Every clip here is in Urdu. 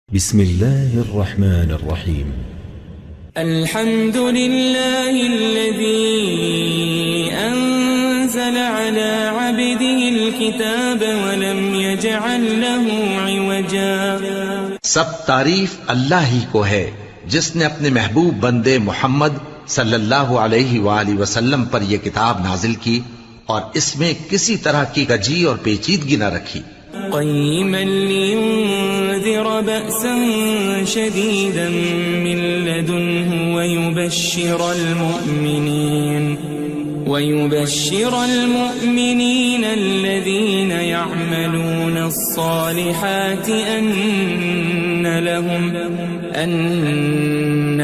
بسم الله الرحمن الرحيم. الحمد لله الذي أنزل على عبده الكتاب ولم يجعل له عوجا. سب تعریف اللہ ہی کو ہے جس نے اپنے محبوب بندے محمد صلی اللہ علیہ وآلہ وسلم پر یہ کتاب نازل کی اور اس میں کسی طرح کی کجی اور پیچیدگی نہ رکھی. قيما لينذر بأسا شديدا من لدنه ويبشر المؤمنين الذين يعملون الصالحات أن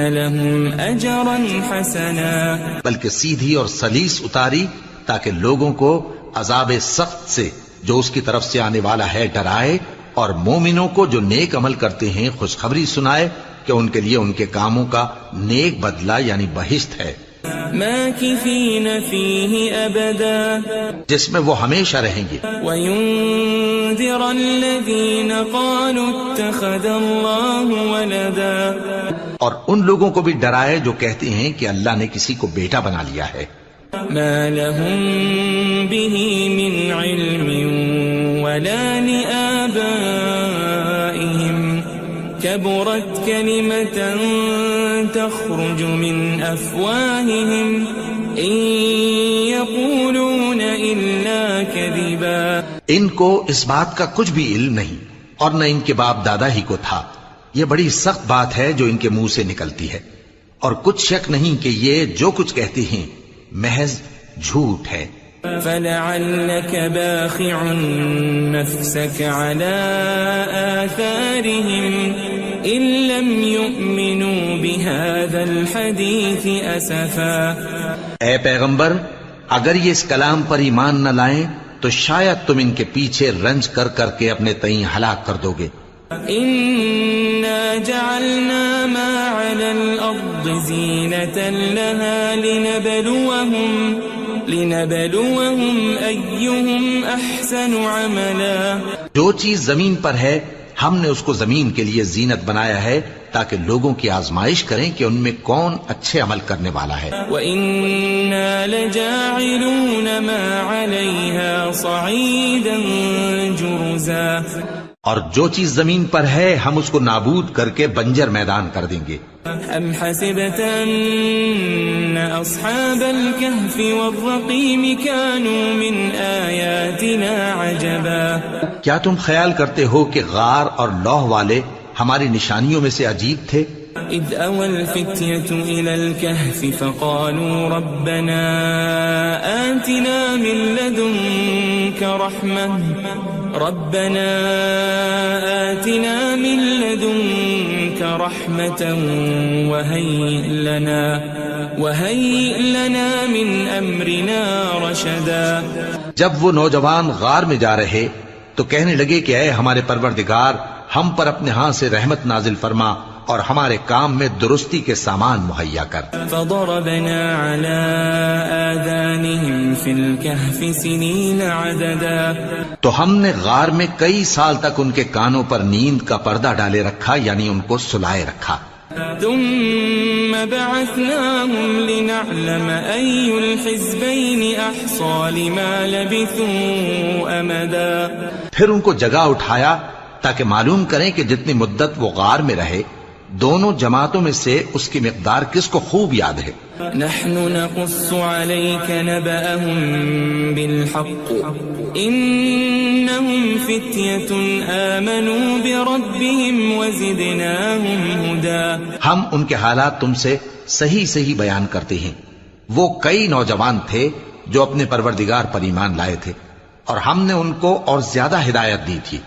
لهم أجرا حسنا. بلکہ سیدھی اور سلیس اتاری تاکہ لوگوں کو عذاب سخت سے جو اس کی طرف سے آنے والا ہے ڈرائے، اور مومنوں کو جو نیک عمل کرتے ہیں خوشخبری سنائے کہ ان کے لیے ان کے کاموں کا نیک بدلہ یعنی بہشت ہے، ماکثین فیہ ابدا، جس میں وہ ہمیشہ رہیں گے. وینذر الذین قالوا اتخذ اللہ ولدا، اور ان لوگوں کو بھی ڈرائے جو کہتے ہیں کہ اللہ نے کسی کو بیٹا بنا لیا ہے. ما لهم به من علم ولا لآبائهم كبرت كلمة تخرج من أفواههم إن يقولون إلا كذبا. ان کو اس بات کا کچھ بھی علم نہیں اور نہ ان کے باپ دادا ہی کو تھا. یہ بڑی سخت بات ہے جو ان کے منہ سے نکلتی ہے، اور کچھ شک نہیں کہ یہ جو کچھ کہتے ہیں محض جھوٹ ہے. فلعلك باخع نفسك على آثارهم إن لم يؤمنوا بهذا الحديث أسفا. اے پیغمبر، اگر یہ اس کلام پر ایمان نہ لائیں تو شاید تم ان کے پیچھے رنج کر کر کے اپنے تئیں ہلاک کر دو گے. إنا جعلنا ما على الأرض زينة لها لنبلوهم أيهم أحسن عملا. جو چیز زمین پر ہے ہم نے اس کو زمین کے لیے زینت بنایا ہے تاکہ لوگوں کی آزمائش کریں کہ ان میں کون اچھے عمل کرنے والا ہے. وَإِنَّا لَجَاعِلُونَ مَا عَلَيْهَا صَعِيدًا جُرُزًا. اور جو چیز زمین پر ہے ہم اس کو نابود کر کے بنجر میدان کر دیں گے. ام حسبت ان اصحاب الكهف والرقيم كانوا من آیاتنا عجبا. کیا تم خیال کرتے ہو کہ غار اور لوح والے ہماری نشانیوں میں سے عجیب تھے؟ اذ اوى الفتية الى الكهف فقالوا ربنا آتنا من لدنك رحمة وهيئ لنا من أمرنا رشدا. جب وہ نوجوان غار میں جا رہے تو کہنے لگے کہ اے ہمارے پروردگار، ہم پر اپنے ہاں سے رحمت نازل فرما اور ہمارے کام میں درستی کے سامان مہیا کر. فضربنا على آذانهم في الكهف سنين عددا. تو ہم نے غار میں کئی سال تک ان کے کانوں پر نیند کا پردہ ڈالے رکھا، یعنی ان کو سلائے رکھا. ثم بعثناهم لنعلم أي الحزبين أحصى لما لبثوا أمدا. پھر ان کو جگہ اٹھایا تاکہ معلوم کریں کہ جتنی مدت وہ غار میں رہے دونوں جماعتوں میں سے اس کی مقدار کس کو خوب یاد ہے. نحن نقص عليك نبأهم بالحق إنهم فتية آمنوا بربهم وزدناهم هدى. ہم ان کے حالات تم سے صحیح صحیح بیان کرتے ہیں. وہ کئی نوجوان تھے جو اپنے پروردگار پر ایمان لائے تھے اور ہم نے ان کو اور زیادہ ہدایت دی تھی.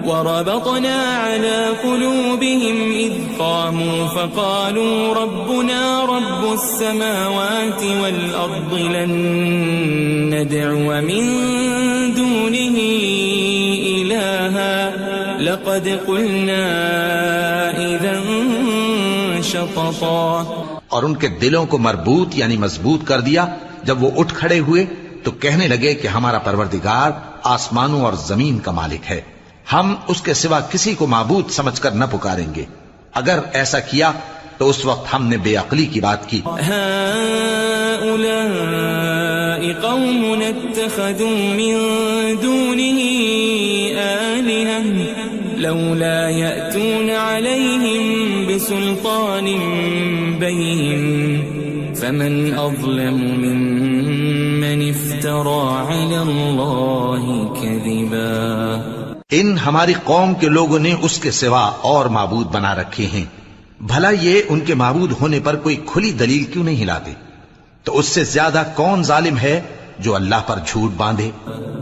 وربطنا على قلوبهم إذ قاموا فقالوا ربنا رب السماوات والأرض لن ندعو من دونه إلها لقد قلنا إذا شططا. اور ان کے دلوں کو مربوط یعنی مضبوط کر دیا. جب وہ اٹھ کھڑے ہوئے تو کہنے لگے کہ ہمارا پروردگار آسمانوں اور زمین کا مالک ہے، ہم اس کے سوا کسی کو معبود سمجھ کر نہ پکاریں گے. اگر ایسا کیا تو اس وقت ہم نے بے عقلی کی بات کی. هؤلاء قوم اتخذوا من دونه آلهة لولا يأتون عليهم بسلطان بين فمن أظلم ممن افترى على الله كذبا. ان ہماری قوم کے لوگوں نے اس کے سوا اور معبود بنا رکھے ہیں. بھلا یہ ان کے معبود ہونے پر کوئی کھلی دلیل کیوں نہیں لاتے؟ تو اس سے زیادہ کون ظالم ہے جو اللہ پر جھوٹ باندھے؟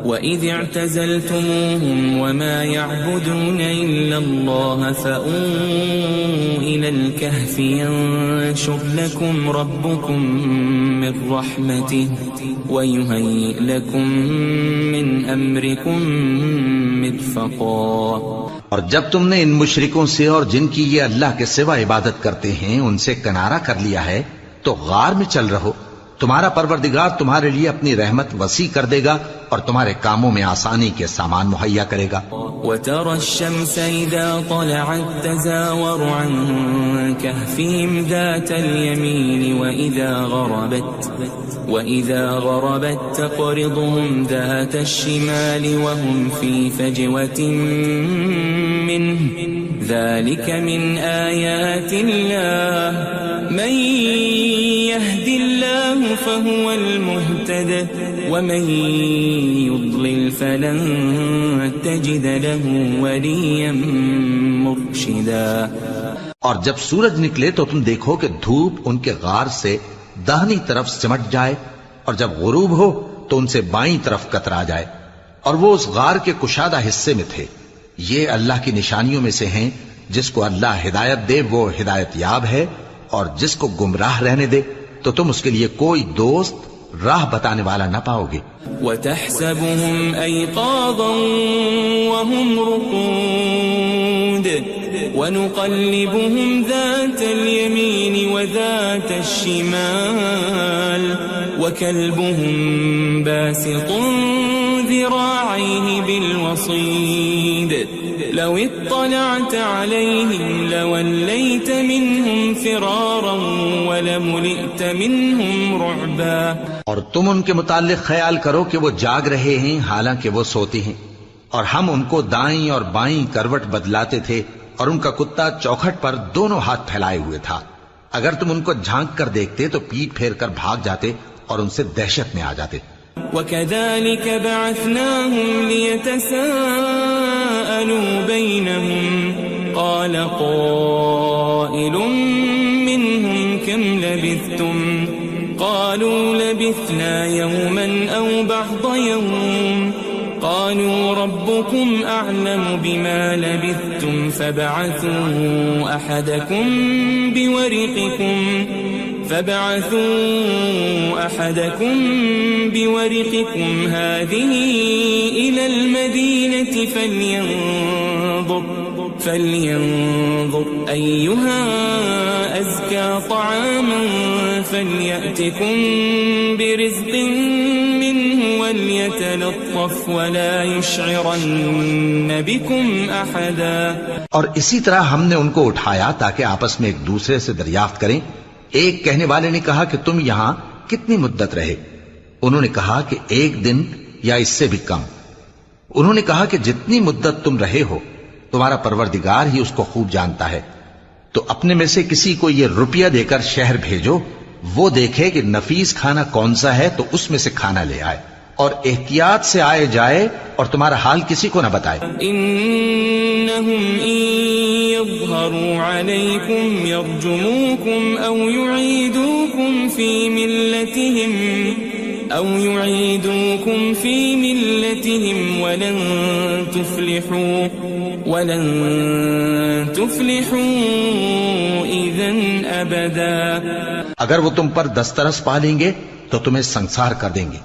وَإِذِ اعْتَزَلْتُمُوهُمْ وَمَا يَعْبُدُونَ إِلَّا اللَّهَ فَأْوُوا إِلَى الْكَهْفِ يَنشُرْ لَكُمْ رَبُّكُمْ مِنْ رَحْمَتِهِ وَيُهَيِّئْ لَكُمْ مِنْ أَمْرِكُمْ مِرْفَقًا. اور جب تم نے ان مشرکوں سے اور جن کی یہ اللہ کے سوا عبادت کرتے ہیں ان سے کنارہ کر لیا ہے تو غار میں چل رہو. تمہارا پروردگار تمہارے لیے اپنی رحمت وسیع کر دے گا اور تمہارے کاموں میں آسانی کے سامان مہیا کرے گا. وَتَرَى الشَّمْسَ إِذَا طَلَعَتْ تَزَاوَرُ عَنْ كَهْفِهِمْ ذَاتَ الْيَمِينِ وَإِذَا غَرَبَتْ تَقْرِضُهُمْ ذَاتَ الشِّمَالِ وَهُمْ فِي فَجْوَةٍ مِّنْهُ ذَلِكَ مِنْ آيَاتِ اللَّهِ مَنْ يَهْدِ اللَّهُ فَهُوَ الْمُهْتَدِ وَمَنْ يُضْلِلْ فَلَنْ تَجِدَ لَهُ وَلِيًّا مُرْشِدًا. اور جب سورج نکلے تو تم دیکھو کہ دھوپ ان کے غار سے داہنی طرف سمٹ جائے اور جب غروب ہو تو ان سے بائیں طرف کترا جائے اور وہ اس غار کے کشادہ حصے میں تھے. یہ اللہ کی نشانیوں میں سے ہیں. جس کو اللہ ہدایت دے وہ ہدایت یاب ہے اور جس کو گمراہ رہنے دے تو تم اس کے لیے کوئی دوست راہ بتانے والا نہ پاؤ گے. وَتَحْسَبُهُمْ أَيْقَاظًا وَهُمْ رُقُودٌ وَنُقَلِّبُهُمْ ذَاتَ الْيَمِينِ وَذَاتَ الشِّمَالِ وَكَلْبُهُمْ بَاسِطٌ ذِرَاعَيْهِ بِالْوَصِيدِ لَوِ اطَّلَعْتَ عَلَيْهِمْ لَوَلَّيْتَ مِنْهُمْ فِرَارًا وَلَمُلِئْتَ مِنْهُمْ رُعْبًا. اور تم ان کے متعلق خیال کرو کہ وہ جاگ رہے ہیں حالانکہ وہ سوتے ہیں اور ہم ان کو دائیں اور بائیں کروٹ بدلاتے تھے اور ان کا کتا چوکھٹ پر دونوں ہاتھ پھیلائے ہوئے تھا. اگر تم ان کو جھانک کر دیکھتے تو پیٹ پھیر کر بھاگ جاتے اور ان سے دہشت میں آ جاتے. وَكَذَلِكَ بَعَثْنَاهُمْ لِيَتَسَاءَلُوا بَيْنَهُمْ قَالَ قَائِلٌ مِّنْهُمْ كَمْ لَبِثْتُمْ قَالُوا لَبِثْنَا يَوْمًا أَوْ بَعْضَ يَوْمٍ قَالُوا رَبُّكُمْ أَعْلَمُ بِمَا لَبِثْتُمْ فَابْعَثُوا أَحَدَكُمْ بِوَرِقِكُمْ هَذِهِ إِلَى الْمَدِينَةِ فَلْيَنظُرْ أَيُّهَا أَزْكَى طَعَامًا فَلْيَأْتِكُمْ بِرِزْقٍ مِّنْهُ وَلْيَتَلَطَّفْ وَلَا يُشْعِرَنَّ بِكُمْ أَحَدًا. اور اسی طرح ہم نے ان کو اٹھایا تاکہ آپس میں ایک دوسرے سے دریافت کریں. ایک کہنے والے نے کہا کہ تم یہاں کتنی مدت رہے؟ انہوں نے کہا کہ 1 دن یا اس سے بھی کم. انہوں نے کہا کہ جتنی مدت تم رہے ہو تمہارا پروردگار ہی اس کو خوب جانتا ہے. تو اپنے میں سے کسی کو یہ روپیہ دے کر شہر بھیجو، وہ دیکھے کہ نفیس کھانا کون سا ہے تو اس میں سے کھانا لے آئے اور احتیاط سے آئے جائے اور تمہارا حال کسی کو نہ بتائے. انہم ان یظہروا علیکم یرجموکم او یعیدوکم فی ملتہم ولن تفلحوا اذن ابدا. اگر وہ تم پر دسترس پا لیں گے تو تمہیں سنسار کر دیں گے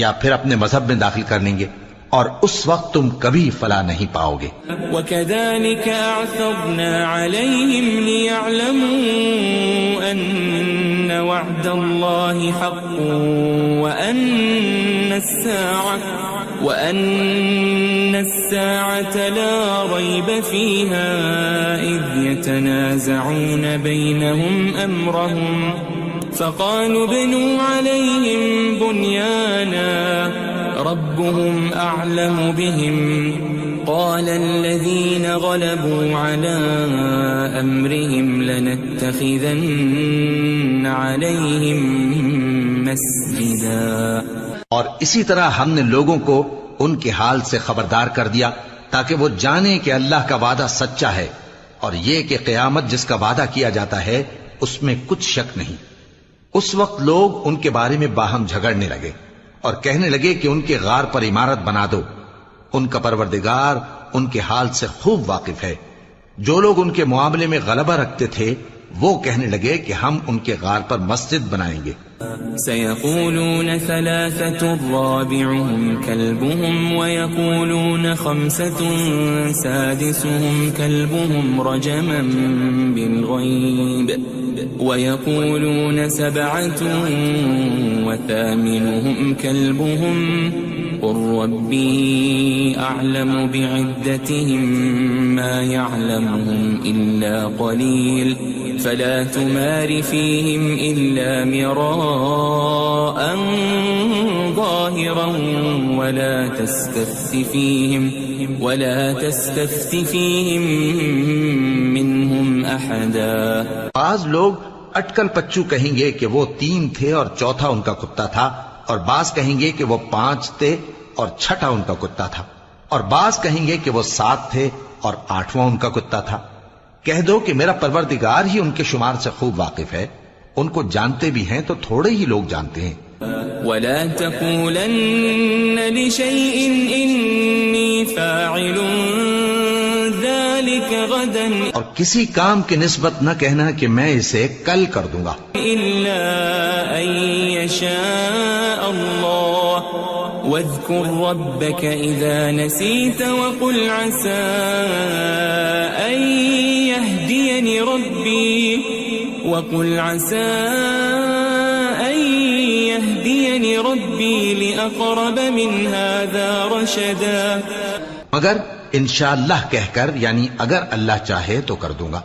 یا پھر اپنے مذہب میں داخل کر لیں گے اور اس وقت تم کبھی فلاح نہیں پاؤ گے. وَكَذَلِكَ أَعْثَرْنَا عَلَيْهِمْ لِيَعْلَمُوا أَنَّ وَعْدَ اللَّهِ حَقٌّ وَأَنَّ السَّاعَةَ الساعة لا ريب فيها إذ يتنازعون بينهم أمرهم فقالوا ابنوا عليهم بنيانا ربهم أعلم بهم قال الذين غلبوا على أمرهم لنتخذن عليهم مسجدا. اور اسی طرح ہم نے لوگوں کو ان کے حال سے خبردار کر دیا تاکہ وہ جانیں کہ اللہ کا وعدہ سچا ہے اور یہ کہ قیامت جس کا وعدہ کیا جاتا ہے اس میں کچھ شک نہیں. اس وقت لوگ ان کے بارے میں باہم جھگڑنے لگے اور کہنے لگے کہ ان کے غار پر عمارت بنا دو. ان کا پروردگار ان کے حال سے خوب واقف ہے. جو لوگ ان کے معاملے میں غلبہ رکھتے تھے وہ کہنے لگے کہ ہم ان کے غار پر مسجد بنائیں گے. سيقولون ثلاثة رابعهم كلبهم ويقولون خمسة سادسهم كلبهم رجما بالغيب ويقولون سبعة وثامنهم كلبهم قل ربي أعلم بعدتهم ما يعلمهم إلا قليل فلا تمار فيهم إلا مراء ظاهرا ولا تستفت فيهم منهم أحدا. بعض لوگ اٹکل پچو کہیں گے کہ وہ 3 تھے اور چوتھا ان کا کتا تھا، اور بعض کہیں گے کہ وہ 5 تھے اور چھٹا ان کا کتا تھا، اور بعض کہیں گے کہ وہ 7 تھے اور 8واں ان کا کتا تھا. کہہ دو کہ میرا پروردگار ہی ان کے شمار سے خوب واقف ہے. ان کو جانتے بھی ہیں تو تھوڑے ہی لوگ جانتے ہیں. ولا تقولن لشيء إني فاعل ذلك غدا اور کسی کام کی نسبت نہ کہنا کہ میں اسے کل کر دوں گا إلا أن يشاء الله واذكر ربك إذا نسيت وقل عسى أن يهديني ربي لأقرب من هذا رشدا. مگر انشاءاللہ کہہ کر، یعنی اگر اللہ چاہے تو کر دوں گا،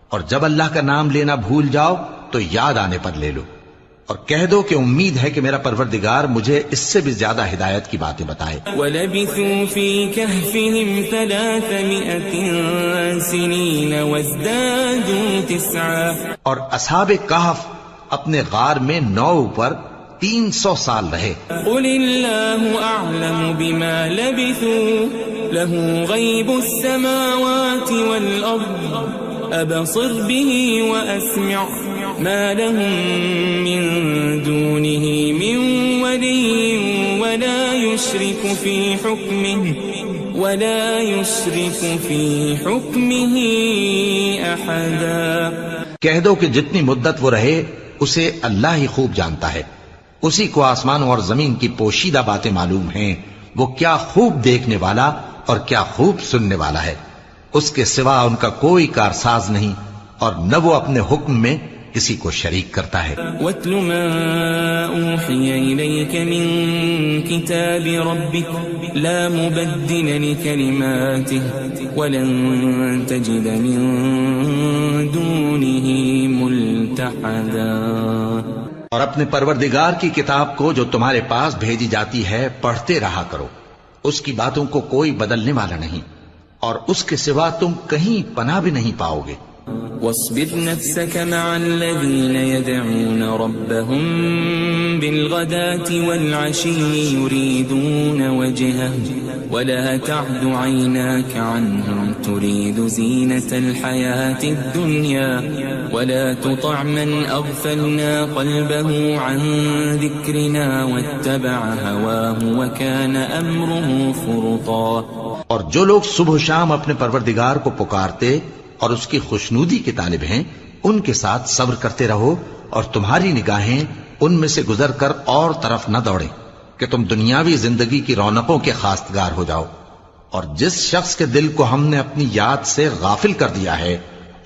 اور جب اللہ کا نام لینا بھول جاؤ تو یاد آنے پر لے لو، اور کہہ دو کہ امید ہے کہ میرا پروردگار مجھے اس سے بھی زیادہ ہدایت کی باتیں بتائے. وَلَبِثُوا فِي كَهْفِهِمْ 300 سِنِينَ وَازْدَادُوا 9. اور اصحاب کہف اپنے غار میں 9 پر 300 سال رہے. قُلِ اللَّهُ أَعْلَمُ بِمَا لَبِثُوا لَهُ غَيْبُ السَّمَاوَاتِ وَالْأَرْضِ أَبْصِرْ بِهِ وَأَسْمِعْ ما لهم من دونه من ولي ولا يشرك في حكمه أحدا. کہہ دو کہ جتنی مدت وہ رہے اسے اللہ ہی خوب جانتا ہے. اسی کو آسمانوں اور زمین کی پوشیدہ باتیں معلوم ہیں. وہ کیا خوب دیکھنے والا اور کیا خوب سننے والا ہے. اس کے سوا ان کا کوئی کارساز نہیں، اور نہ وہ اپنے حکم میں کسی کو شریک کرتا ہے. وَاتْلُ مَا أُوحِيَ إِلَيْكَ مِن كِتَابِ رَبِّكَ لَا مُبَدِّلَ لِكَلِمَاتِهِ وَلَن تَجِدَ مِن دُونِهِ مُلْتَحَدًا. اور اپنے پروردگار کی کتاب کو جو تمہارے پاس بھیجی جاتی ہے پڑھتے رہا کرو. اس کی باتوں کو کوئی بدلنے والا نہیں، اور اس کے سوا تم کہیں پناہ بھی نہیں پاؤ گے. واصبر نفسك مع الذين يدعون ربهم بالغداة والعشي يريدون وجهه ولا تعد عيناك عنهم تريد زينة الحياة الدنيا ولا تطع من أغفلنا قلبه عن ذكرنا واتبع هواه وكان أمره فرطا. اور جو لوگ صبح و شام اپنے پروردگار کو پکارتے اور اس کی خوشنودی کے طالب ہیں ان کے ساتھ صبر کرتے رہو، اور تمہاری نگاہیں ان میں سے گزر کر اور طرف نہ دوڑیں کہ تم دنیاوی زندگی کی رونقوں کے خواستگار ہو جاؤ. اور جس شخص کے دل کو ہم نے اپنی یاد سے غافل کر دیا ہے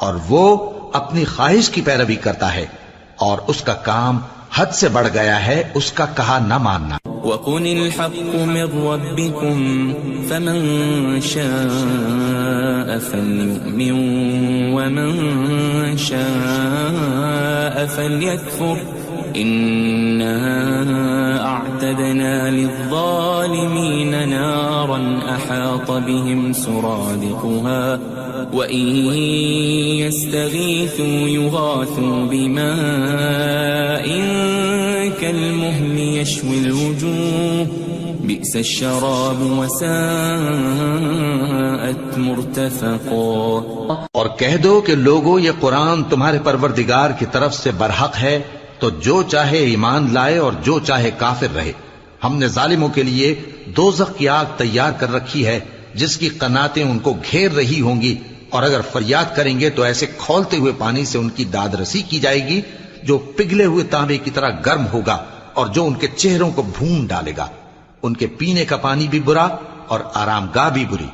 اور وہ اپنی خواہش کی پیروی کرتا ہے اور اس کا کام حد سے بڑھ گیا ہے، اس کا کہا نہ ماننا. وقل الحق من ربكم فمن شاء فليؤمن ومن شاء فليكفر إنا أعتدنا للظالمين نارا أحاط بهم سرادقها وإن يستغيثوا يغاثوا بماء كالمهل يشوي الوجوه بئس الشراب وساءت مرتفقا. اور کہہ دو کہ لوگو یہ قرآن تمہارے پروردگار کی طرف سے برحق ہے، تو جو چاہے ایمان لائے اور جو چاہے کافر رہے. ہم نے ظالموں کے لیے دوزخ کی آگ تیار کر رکھی ہے جس کی قناتیں ان کو گھیر رہی ہوں گی، اور اگر فریاد کریں گے تو ایسے کھولتے ہوئے پانی سے ان کی داد رسی کی جائے گی جو پگھلے ہوئے تانبے کی طرح گرم ہوگا اور جو ان کے چہروں کو بھون ڈالے گا. ان کے پینے کا پانی بھی برا اور آرام گاہ بھی بری.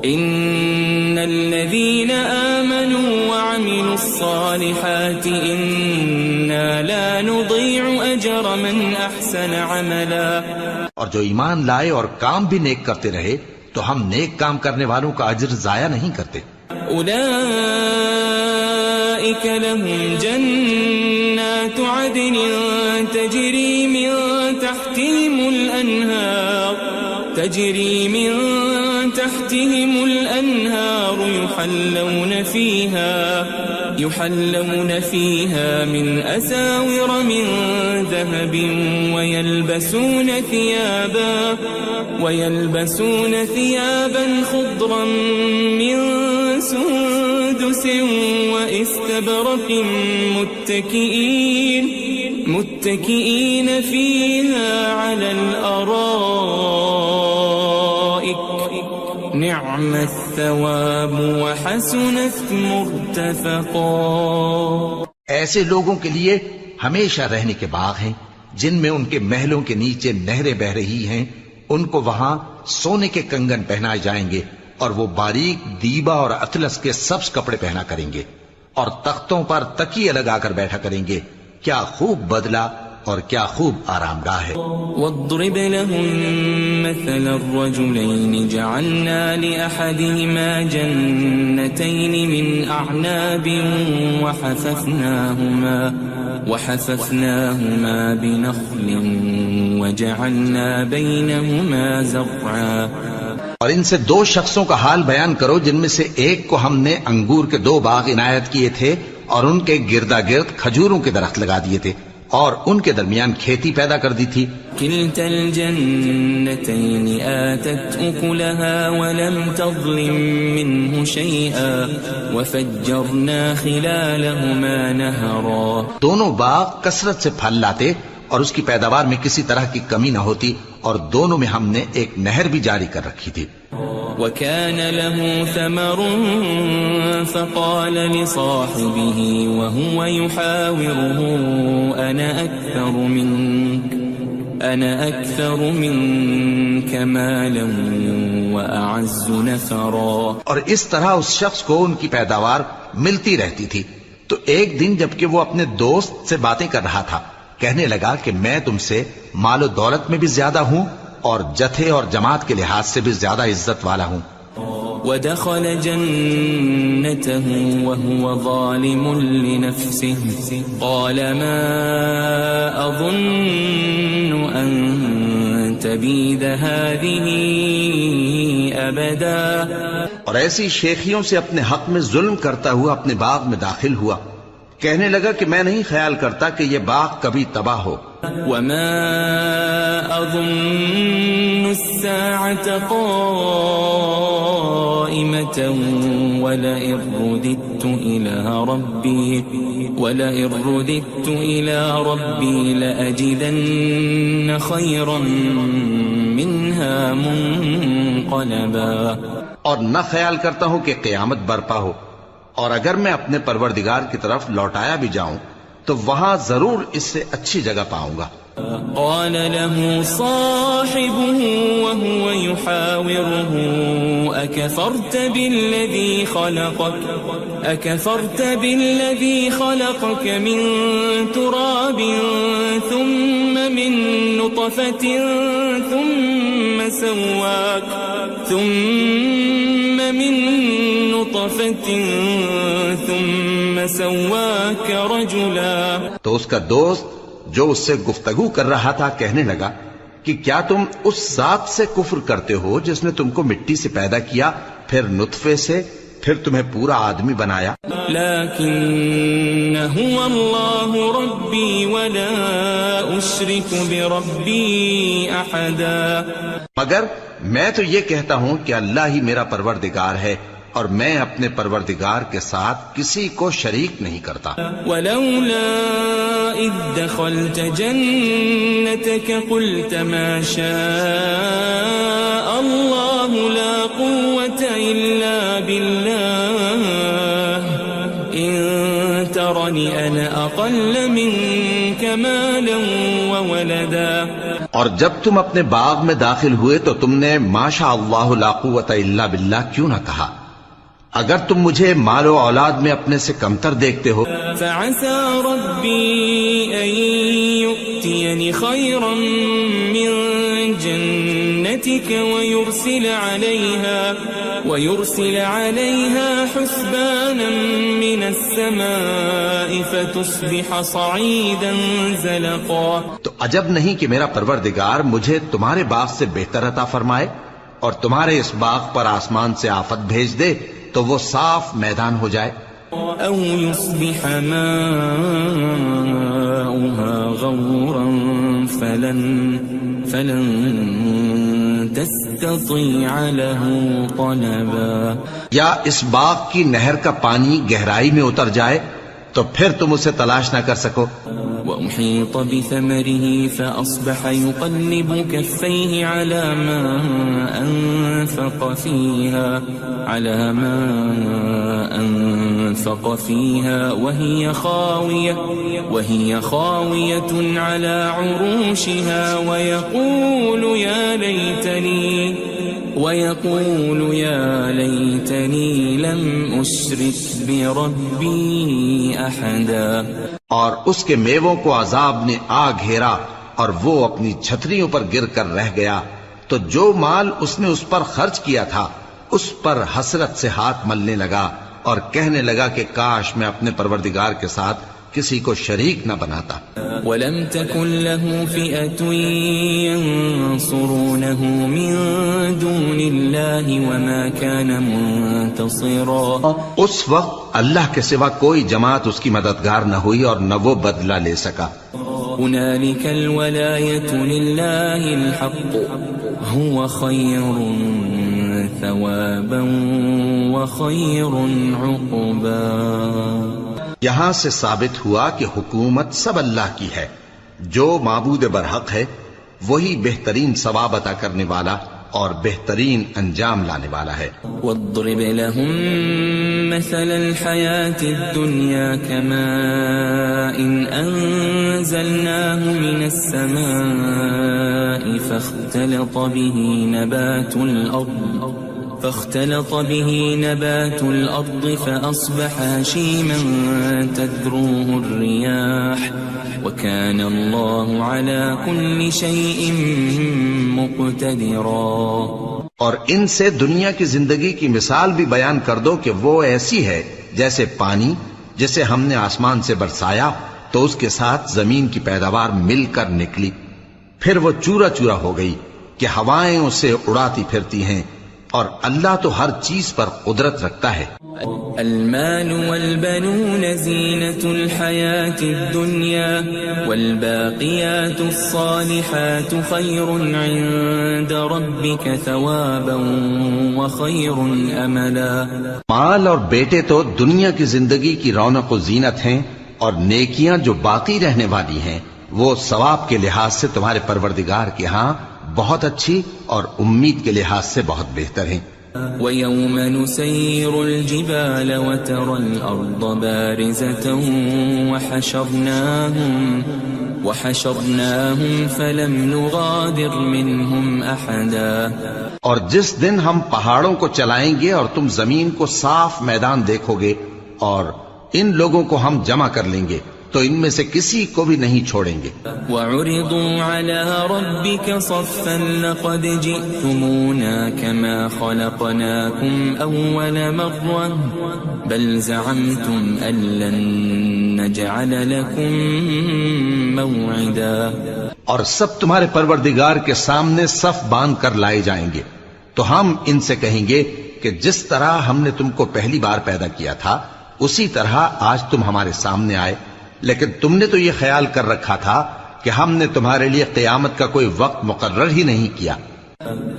ان الذين آمنوا وعملوا الصالحات انا لا نضيع اجر من احسن عملا. اور جو ایمان لائے اور کام بھی نیک کرتے رہے تو ہم نیک کام کرنے والوں کا اجر ضائع نہیں کرتے. اولئك لهم جنات عدن تجري من تحتهم الأنهار يحلون فيها من أساور من ذهب ويلبسون ثيابا خضرا من سندس واستبرق متكئين فيها على الأرائك نعم الثواب وحسنت مرتفقا. ایسے لوگوں کے لیے ہمیشہ رہنے کے باغ ہیں جن میں ان کے محلوں کے نیچے نہریں بہ رہی ہیں. ان کو وہاں سونے کے کنگن پہنائے جائیں گے اور وہ باریک دیبا اور اطلس کے سبز کپڑے پہنا کریں گے اور تختوں پر تکیے لگا کر بیٹھا کریں گے. کیا خوب بدلہ اور کیا خوب آرام گاہ ہے. واضرب لهم مثل الرجلين جعلنا لأحدهما جنتين من أعناب وحففناهما بنخل وجعلنا بينهما زرعا. اور ان سے دو شخصوں کا حال بیان کرو جن میں سے ایک کو ہم نے انگور کے 2 باغ عنایت کیے تھے اور ان کے گردا گرد کھجوروں کے درخت لگا دیے تھے اور ان کے درمیان کھیتی پیدا کر دی تھی. كلتا الجنتين آتت أكلها ولم تظلم منه شيئا وفجرنا خلالهما نهرا. دونوں باغ کثرت سے پھل لاتے اور اس کی پیداوار میں کسی طرح کی کمی نہ ہوتی اور دونوں میں ہم نے ایک نہر بھی جاری کر رکھی تھی. وكان له ثمر فقال لصاحبه وهو يحاوره أنا أكثر منك مالا وأعز نفرا. اور اس طرح اس شخص کو ان کی پیداوار ملتی رہتی تھی. تو ایک دن جبکہ وہ اپنے دوست سے باتیں کر رہا تھا کہنے لگا کہ میں تم سے مال و دولت میں بھی زیادہ ہوں اور جتھے اور جماعت کے لحاظ سے بھی زیادہ عزت والا ہوں. ودخل جنته وهو ظالم لنفسه قال ما أظن أن تبيد هذه أبدا. اور ایسی شیخیوں سے اپنے حق میں ظلم کرتا ہوا اپنے باغ میں داخل ہوا. کہنے لگا کہ میں نہیں خیال کرتا کہ یہ باغ کبھی تباہ ہو. وما أظن الساعة قائمة ولئن رددت إلى ربي لأجدن خيرا منها منقلبا. اور نہ خیال کرتا ہوں کہ قیامت برپا ہو اور اگر میں اپنے پروردگار کی طرف لوٹایا بھی جاؤں تو وہاں ضرور اس سے اچھی جگہ پاؤں گا. قال له صاحبه وهو يحاوره أكفرت بالذي خلقك أكفرت بالذي خلقك من تراب ثم من نطفة ثم سواك رجلا. تو اس کا دوست جو اس سے گفتگو کر رہا تھا کہنے لگا کہ کیا تم اس ذات سے کفر کرتے ہو جس نے تم کو مٹی سے پیدا کیا، پھر نطفے سے، پھر تمہیں پورا آدمی بنایا. لكن هو الله ربي ولا أشرك بربي أحدا. مگر میں تو یہ کہتا ہوں کہ اللہ ہی میرا پروردگار ہے اور میں اپنے پروردگار کے ساتھ کسی کو شریک نہیں کرتا. ولولا إذ دخلت جنتك قلت ما شاء الله لا قوة إلا بالله إن ترني أنا أقل منك مالا وولدا. اور جب تم اپنے باغ میں داخل ہوئے تو تم نے ما شاء اللہ لا قوت الا باللہ کیوں نہ کہا؟ اگر تم مجھے مال و اولاد میں اپنے سے کمتر دیکھتے ہو. فعسى ربي أن يؤتيني خيرا من جنتك ويرسل عليها حسبانا من السماء فتصبح صعيدا زلقا. تو عجب نہیں کہ میرا پروردگار مجھے تمہارے باغ سے بہتر عطا فرمائے اور تمہارے اس باغ پر آسمان سے آفت بھیج دے تو وہ صاف میدان ہو جائے. أو يصبح ماؤها غورا فلن تستطيع له طلبا. یا اس باغ کی نہر کا پانی گہرائی میں اتر جائے تو پھر تم اسے تلاش نہ کر سکو. وأحيط بثمره فأصبح يقلب كفيه على ما أنفق فيها وهي خاوية على عروشها ويقول يا ليتني لم أشرك بربي أحدا. اور اس کے میووں کو عذاب نے آ گھیرا اور وہ اپنی چھتریوں پر گر کر رہ گیا، تو جو مال اس نے اس پر خرچ کیا تھا اس پر حسرت سے ہاتھ ملنے لگا اور کہنے لگا کہ کاش میں اپنے پروردگار کے ساتھ کسی کو شریک نہ بناتا. ولم تكن له فئة ينصرونه من دون الله وما كان منتصرا. اس وقت اللہ کے سوا کوئی جماعت اس کی مددگار نہ ہوئی اور نہ وہ بدلہ لے سکا. هنالك الولاية لله الحق هو خير ثوابا وخير عقبا. یہاں سے ثابت ہوا کہ حکومت سب اللہ کی ہے، جو معبود برحق ہے وہی بہترین ثواب عطا کرنے والا اور بہترین انجام لانے والا ہے. واضرب لهم مثل الحياة الدنيا كماء أنزلناه من السماء فاختلط به نبات الأرض فأصبح هشيما تذروه الرياح وكان الله على كل شيء مقتدرا. اور ان سے دنیا کی زندگی کی مثال بھی بیان کر دو کہ وہ ایسی ہے جیسے پانی جسے ہم نے آسمان سے برسایا تو اس کے ساتھ زمین کی پیداوار مل کر نکلی، پھر وہ چورا چورا ہو گئی کہ ہوائیں اسے اڑاتی پھرتی ہیں، اور اللہ تو ہر چیز پر قدرت رکھتا ہے. المال والبنون زينة الحياة الدنيا والباقيات الصالحات خير عند ربك ثوابا وخير أملا. مال اور بیٹے تو دنیا کی زندگی کی رونق و زینت ہیں، اور نیکیاں جو باقی رہنے والی ہیں وہ ثواب کے لحاظ سے تمہارے پروردگار کے ہاں بہت اچھی اور امید کے لحاظ سے بہت بہتر ہیں. وَيَوْمَ نُسَيِّرُ الْجِبَالَ وَتَرَى الْأَرْضَ بَارِزَةً وَحَشَرْنَاهُمْ فَلَمْ نُغَادِرْ مِنْهُمْ أَحَدًا. اور جس دن ہم پہاڑوں کو چلائیں گے اور تم زمین کو صاف میدان دیکھو گے اور ان لوگوں کو ہم جمع کر لیں گے تو ان میں سے کسی کو بھی نہیں چھوڑیں گے. وَعُرِضُوا عَلَى رَبِّكَ صَفًّا لَقَدْ جِئْتُمُونَا كَمَا خَلَقْنَاكُمْ أَوَّلَ مَرَّةٍ بَلْ زَعَمْتُمْ أَن لَّن نَّجْعَلَ لَكُم مَّوْعِدًا. اور سب تمہارے پروردگار کے سامنے صف باندھ کر لائے جائیں گے تو ہم ان سے کہیں گے کہ جس طرح ہم نے تم کو پہلی بار پیدا کیا تھا اسی طرح آج تم ہمارے سامنے آئے، لیکن تم نے تو یہ خیال کر رکھا تھا کہ ہم نے تمہارے لیے قیامت کا کوئی وقت مقرر ہی نہیں کیا.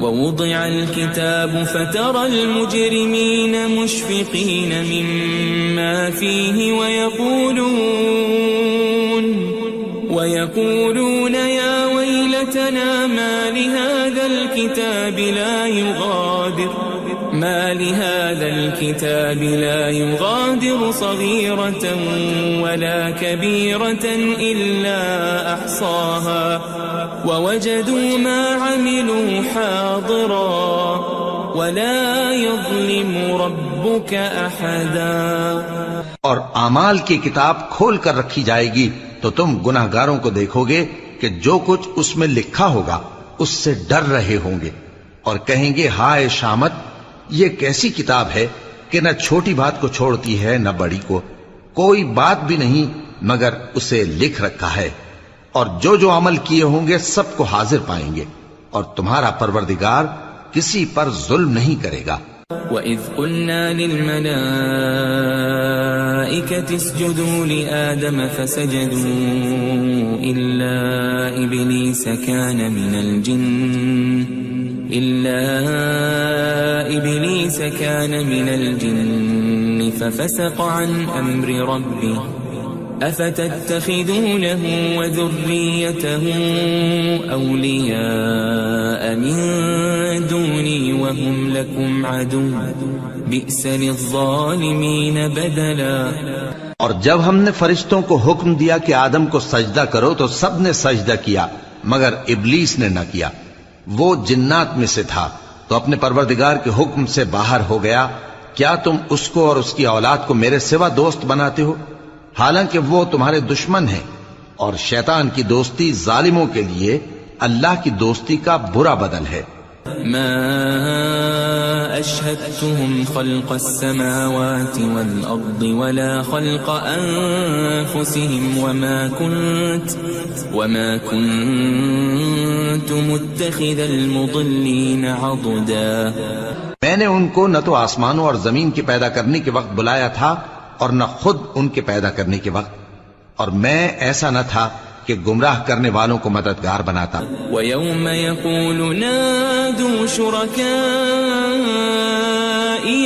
وَوُضِعَ الْكِتَابُ فَتَرَى الْمُجْرِمِينَ مُشْفِقِينَ مِمَّا فِيهِ وَيَقُولُونَ يَا وَيْلَتَنَا مَا لِهَذَا الْكِتَابِ لَا يُغَادِرُ صَغِيرَةً وَلَا كَبِيرَةً إِلَّا أَحْصَاهَا وَوَجَدُوا مَا عَمِلُوا حَاضِرًا وَلَا يَظْلِمُ رَبُّكَ أَحَدًا. اور اعمال کی کتاب کھول کر رکھی جائے گی تو تم گناہگاروں کو دیکھو گے کہ جو کچھ اس میں لکھا ہوگا اس سے ڈر رہے ہوں گے اور کہیں گے ہائے شامت، یہ کیسی کتاب ہے کہ نہ چھوٹی بات کو چھوڑتی ہے نہ بڑی کو، کوئی بات بھی نہیں مگر اسے لکھ رکھا ہے، اور جو جو عمل کیے ہوں گے سب کو حاضر پائیں گے، اور تمہارا پروردگار کسی پر ظلم نہیں کرے گا. وَإِذْ قُلْنَا لِلْمَلَائِكَةِ اسْجُدُوا لِآدَمَ فَسَجَدُوا إِلَّا إِبْلِيسَ كَانَ مِنَ الْجِنِّ فَفَسَقَ عَنْ أَمْرِ رَبِّهِ أَفَتَتَّخِذُونَهُ وَذُرِّيَّتَهُ أَوْلِيَاءَ مِن دُونِي وَهُمْ لَكُمْ عَدُوٌّ بِئْسَ لِلظَّالِمِينَ بَدَلًا. اور جب ہم نے فرشتوں کو حکم دیا کہ آدم کو سجدہ کرو تو سب نے سجدہ کیا مگر ابلیس نے نہ کیا، وہ جنات میں سے تھا تو اپنے پروردگار کے حکم سے باہر ہو گیا. کیا تم اس کو اور اس کی اولاد کو میرے سوا دوست بناتے ہو حالانکہ وہ تمہارے دشمن ہیں، اور شیطان کی دوستی ظالموں کے لیے اللہ کی دوستی کا برا بدل ہے. ما أشهدتهم خلق السماوات والأرض ولا خلق أنفسهم وما كنت متخذ المضلين عضدا. میں نے ان کو نہ تو آسمانوں اور زمین کے پیدا کرنے کے وقت بلایا تھا اور نہ خود ان کے پیدا کرنے کے وقت، اور میں ایسا نہ تھا کہ گمراہ کرنے والوں کو مددگار بناتا. وَيَوْمَ يَقُولُ نَادُوا شُرَكَائِيَ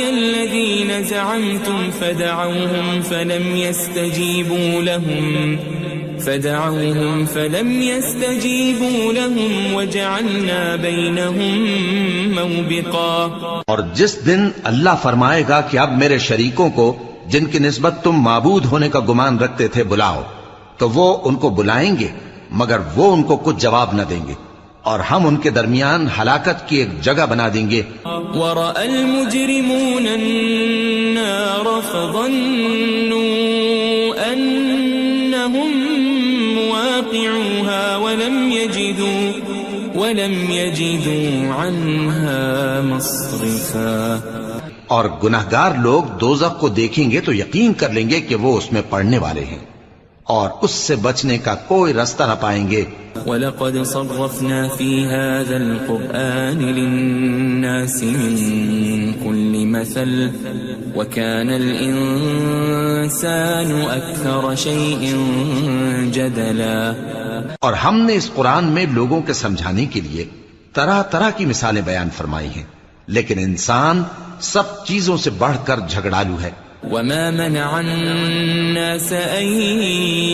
الَّذِينَ زَعَمْتُمْ فَدَعَوْهُمْ فَلَمْ يَسْتَجِيبُوا لَهُمْ وَجَعَلْنَا بَيْنَهُمْ مَوْبِقًا. اور جس دن اللہ فرمائے گا کہ اب میرے شریکوں کو جن کی نسبت تم معبود ہونے کا گمان رکھتے تھے بلاؤ، تو وہ ان کو بلائیں گے مگر وہ ان کو کچھ جواب نہ دیں گے، اور ہم ان کے درمیان ہلاکت کی ایک جگہ بنا دیں گے. وَرَأَى الْمُجْرِمُونَ النَّارَ فَظَنُّوا أَنَّهُمْ مُوَاقِعُوهَا وَلَمْ يَجِدُوا عَنْهَا مَصْرِفًا. اور گناہگار لوگ دوزخ کو دیکھیں گے تو یقین کر لیں گے کہ وہ اس میں پڑنے والے ہیں اور اس سے بچنے کا کوئی راستہ نہ پائیں گے. وَلَقَدْ صَرَّفْنَا فِي هَذَا الْقُرْآنِ لِلنَّاسِ مِنْ كُلِّ مَثَلٍ وَكَانَ الْإِنسَانُ أَكْثَرَ شَيْءٍ جَدَلًا. اور ہم نے اس قرآن میں لوگوں کے سمجھانے کے لیے طرح طرح کی مثالیں بیان فرمائی ہیں، لیکن انسان سب چیزوں سے بڑھ کر جھگڑالو ہے. وَمَا مَنَعَ النَّاسَ أَن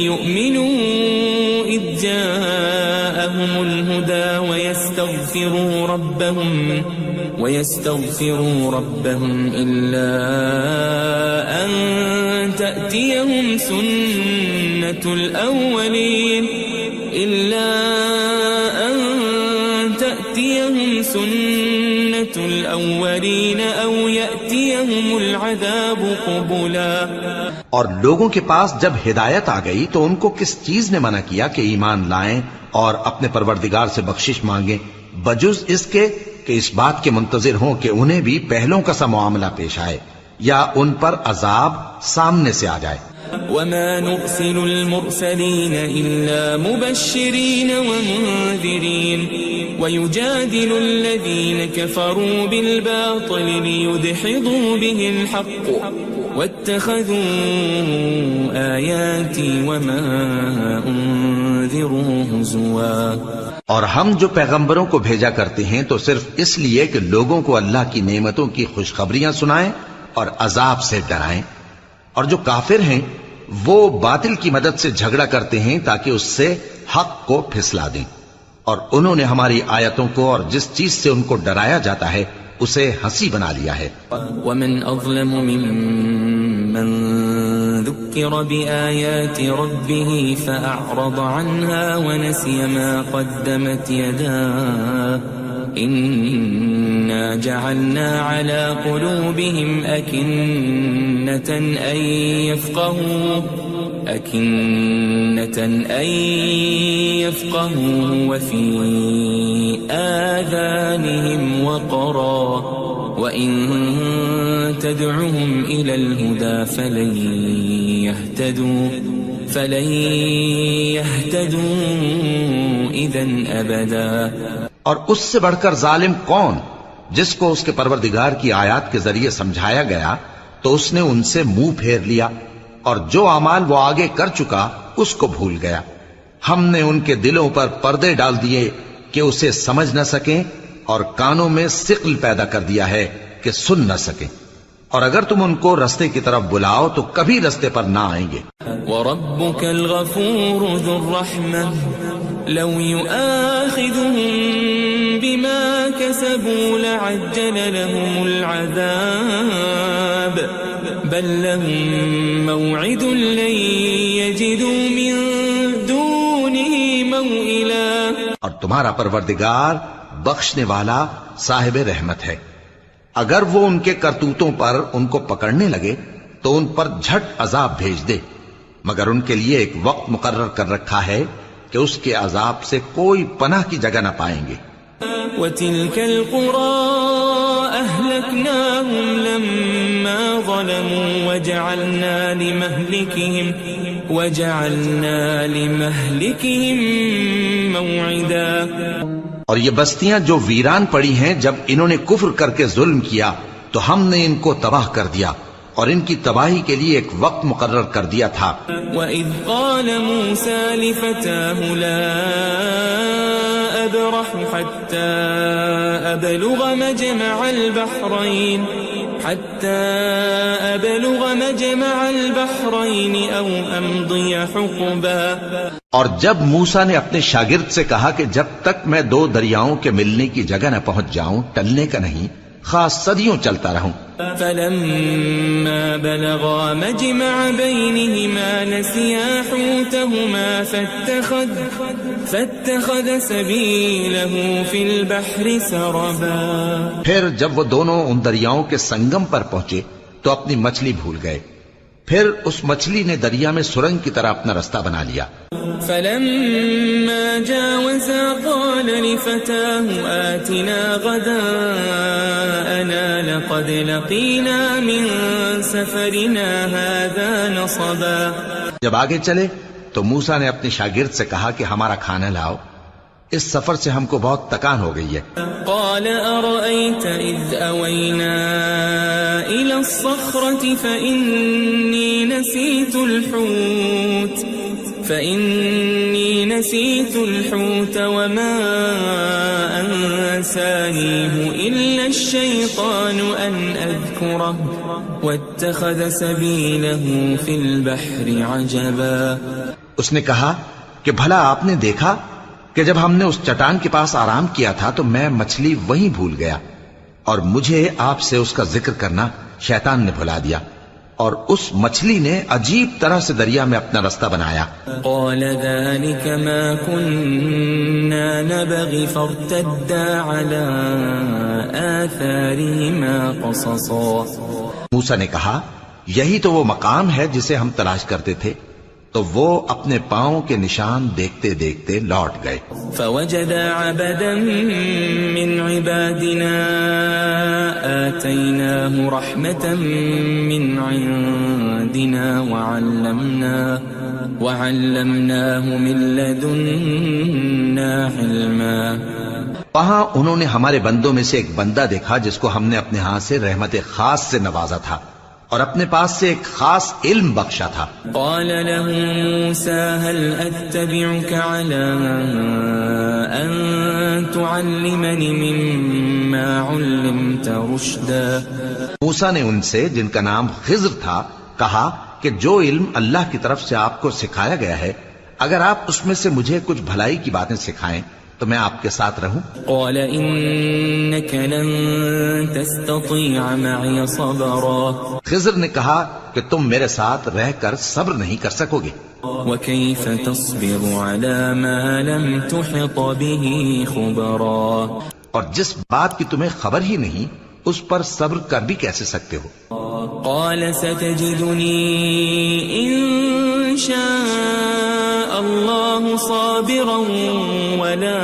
يُؤْمِنُوا إِذْ جَاءَهُمُ الْهُدَى وَيَسْتَغْفِرُوا رَبَّهُمْ إِلَّا أَن تَأْتِيَهُمْ سُنَّةُ الْأَوَّلِينَ أَوْ يَأْتِيَهُمُ يأتيهم العذاب قبلا. اور لوگوں کے پاس جب ہدایت آ گئی تو ان کو کس چیز نے منع کیا کہ ایمان لائیں اور اپنے پروردگار سے بخشش مانگیں بجز اس کے کہ اس بات کے منتظر ہوں کہ انہیں بھی پہلوں کا سا معاملہ پیش آئے یا ان پر عذاب سامنے سے آ جائے. وما نرسل المرسلين إلا مبشرين ومنذرين ويجادل الذين كفروا بالباطل ليدحضوا به الحق واتخذوا آياتي وما أنذروا هزوا. اور ہم جو پیغمبروں کو بھیجا کرتے ہیں تو صرف اس لیے کہ لوگوں کو اللہ کی نعمتوں کی خوشخبریاں سنائیں اور عذاب سے ڈرائیں. اور جو کافر ہیں وہ باطل کی مدد سے جھگڑا کرتے ہیں تاکہ اس سے حق کو پھسلا دیں. اور انہوں نے ہماری آیتوں کو اور جس چیز سے ان کو ڈرایا جاتا ہے اسے ہنسی بنا لیا ہے. ومن أظلم ممن ذكر بآيات ربه فأعرض عنها ونسي ما قدمت يداه إنا جعلنا على قلوبهم أكنة أن يفقهوا وفي آذانهم وقرا وإن تدعهم إلى الهدى فلن يهتدوا إذن أبدا. اور اس سے بڑھ کر ظالم کون جس کو اس کے پروردگار کی آیات کے ذریعے سمجھایا گیا تو اس نے ان سے منہ پھیر لیا اور جو اعمال وہ آگے کر چکا اس کو بھول گیا. ہم نے ان کے دلوں پر پردے ڈال دیے کہ اسے سمجھ نہ سکیں اور کانوں میں ثقل پیدا کر دیا ہے کہ سن نہ سکیں. اور اگر تم ان کو رستے کی طرف بلاؤ تو کبھی رستے پر نہ آئیں گے. وَرَبُّكَ الْغَفُورُ ذُو الرَّحْمَةِ لَوْ يُؤَاخِذُهُم بِمَا كَسَبُوا لَعَجَّلَ لَهُمُ الْعَذَابَ بَل لَّهُم مَّوْعِدٌ لَّن يَجِدُوا مِن دُونِهِ مَوْئِلًا. اور تمہارا پروردگار بخشنے والا صاحب رحمت ہے. اگر وہ ان کے کرتوتوں پر ان کو پکڑنے لگے تو ان پر جھٹ عذاب بھیج دے مگر ان کے لیے ایک وقت مقرر کر رکھا ہے کہ اس کے عذاب سے کوئی پناہ کی جگہ نہ پائیں گے. وَتِلْكَ الْقُرَىٰ أَهْلَكْنَاهُمْ لَمَّا ظَلَمُوا وَجَعَلْنَا لِمَهْلِكِهِمْ مَوْعِدًا. اور یہ بستیاں جو ویران پڑی ہیں جب انہوں نے کفر کر کے ظلم کیا تو ہم نے ان کو تباہ کر دیا اور ان کی تباہی کے لیے ایک وقت مقرر کر دیا تھا. وَإِذْ قَالَ مُوسَىٰ لِفَتَاهُ لَا أَبْرَحُ حَتَّىٰ أَبْلُغَ مَجْمَعَ الْبَحْرَيْنِ أَوْ أَمْضِيَ حُقُبًا. اور جب موسیٰ نے اپنے شاگرد سے کہا کہ جب تک میں دو دریاؤں کے ملنے کی جگہ نہ پہنچ جاؤں ٹلنے کا نہیں خاص صدیوں چلتا رہوں. فَلَمَّا بَلَغَا مَجْمَعَ بَيْنِهِمَا نَسِيَا حُوتَهُمَا فَاتَّخَذَ سَبِيلَهُ فِي الْبَحْرِ سَرَبًا. پھر جب وہ دونوں ان دریاؤں کے سنگم پر پہنچے تو اپنی مچھلی بھول گئے. پھر اس مچھلی نے دریا میں سرنگ کی طرح اپنا رستہ بنا لیا. فَلَمَّا جَاوَزَا قَالَ لِفَتَاهُ آتِنَا غَدَاءَنَا لَقَدْ لَقِينَا مِن سَفَرِنَا هَٰذَا نَصَبًا. جب آگے چلے تو موسیٰ نے اپنے شاگرد سے کہا کہ ہمارا کھانا لاؤ اس سفر سے ہم کو بہت تکان ہو گئی ہے. قال أرأيت إذ أوينا إلى الصخرة فإني نسيت الحوت وما أنسانيه إلا الشيطان أن أذكره واتخذ سبيله في البحر عجبا. اس نے کہا کہ بھلا آپ نے دیکھا کہ جب ہم نے اس چٹان کے پاس آرام کیا تھا تو میں مچھلی وہیں بھول گیا اور مجھے آپ سے اس کا ذکر کرنا شیطان نے بھلا دیا اور اس مچھلی نے عجیب طرح سے دریا میں اپنا رستہ بنایا. قال ذلك ما كنا نبغي فارتدا على آثارهما قصصا موسیٰ نے کہا یہی تو وہ مقام ہے جسے ہم تلاش کرتے تھے، تو وہ اپنے پاؤں کے نشان دیکھتے دیکھتے لوٹ گئے۔ فوجد عبدا من عبادنا آتيناه رحمة من عندنا وعلمناه من لدنا علما۔ وہاں انہوں نے ہمارے بندوں میں سے ایک بندہ دیکھا جس کو ہم نے اپنے ہاں سے رحمت خاص سے نوازا تھا اور اپنے پاس سے ایک خاص علم بخشا تھا۔ قال له موسى هل أتبعك على أن تعلمني مما علمت رشدا۔ موسیٰ نے ان سے جن کا نام خضر تھا کہا کہ جو علم اللہ کی طرف سے آپ کو سکھایا گیا ہے، اگر آپ اس میں سے مجھے کچھ بھلائی کی باتیں سکھائیں تو میں آپ کے ساتھ رہوں۔ قال إنك لن تستطيع معي صبرا۔ خضر نے کہا کہ تم میرے ساتھ رہ کر صبر نہیں کر سکو گے۔ وكيف تصبر على ما لم تحط به خبرا۔ اور جس بات کی تمہیں خبر ہی نہیں اس پر صبر کر بھی کیسے سکتے ہو؟ قال ستجدني إن شاء الله صابرا ولا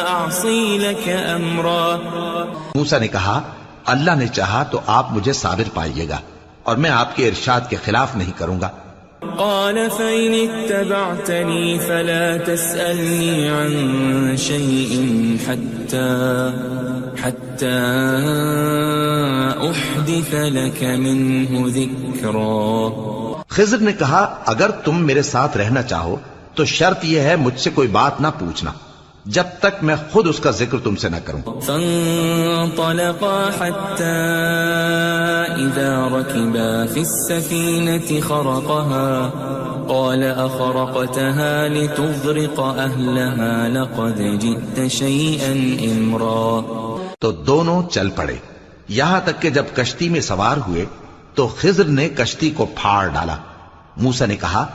أعصي لك أمرا۔ موسیٰ نے کہا اللہ نے چاہا تو آپ مجھے صابر پائیے گا اور میں آپ کے ارشاد کے خلاف نہیں کروں گا۔ قال فإن اتبعتني فلا تسألني عن شيء حتى أحدث لك منه ذكرا۔ خضر نے کہا اگر تم میرے ساتھ رہنا چاہو تو شرط یہ ہے مجھ سے کوئی بات نہ پوچھنا جب تک میں خود اس کا ذکر تم سے نہ کروں۔ فانطلقا حتى إذا ركبا في السفينة خرقها قال أخرقتها لتغرق أهلها لقد جئت شيئا إمرا۔ تو دونوں چل پڑے یہاں تک کہ جب کشتی میں سوار ہوئے تو خضر نے کشتی کو پھاڑ ڈالا۔ موسیٰ نے کہا